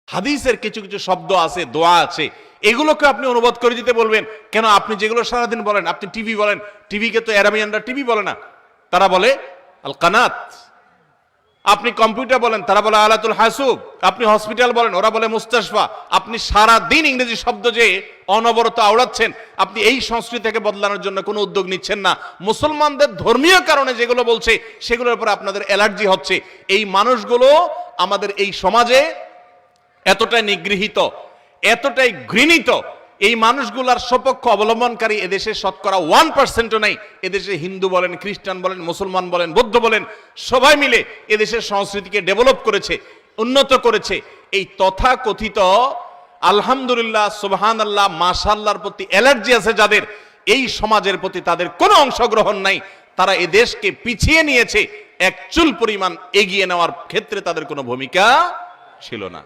হাদিসের কিছু কিছু শব্দ আছে, দোয়া আছে, এগুলোকে আপনি অনুবাদ করে দিতে বলবেন কেন? আপনি যেগুলো সারাদিন বলেন, আপনি টিভি বলেন, টিভিকে তো আরাবিয়ানরা টিভি বলে না, তারা বলে আল কানাত। আপনি কম্পিউটার বলেন, তারা বলে আলাতুল হাসুব। আপনি হসপিটাল বলেন, ওরা বলে মুস্তাশফা। আপনি সারা দিন ইংরেজি শব্দ যে অনবরত আওড়াচ্ছেন, আপনি এই সংস্কৃতি থেকে বদলানোর জন্য কোনো উদ্যোগ নিচ্ছেন না। মুসলমানদের ধর্মীয় কারণে যেগুলো বলছে সেগুলোর উপর আপনাদের অ্যালার্জি হচ্ছে। এই মানুষগুলো আমাদের এই সমাজে এতটাই নিগৃহীত, এতটাই ঘৃণিত, এই মানুষগুলার সপক্ষ অবলম্বনকারী এদেশে শতকরা 1%ও নেই। এদেশে হিন্দু বলেন, খ্রিস্টান বলেন, মুসলমান বলেন, বৌদ্ধ বলেন, সবাই মিলে এদেশের সংস্কৃতিকে ডেভেলপ করেছে, উন্নত করেছে। এই তথাকথিত আলহামদুলিল্লাহ, সুবহানাল্লাহ, মাশাআল্লাহর প্রতি অ্যালার্জি আছে যাদের, এই সমাজের প্রতি তাদের কোনো অংশগ্রহণ নাই। তারা এ দেশকে পিছিয়ে নিয়েছে, এক চুল পরিমাণ এগিয়ে নেওয়ার ক্ষেত্রে তাদের কোনো ভূমিকা ছিল না।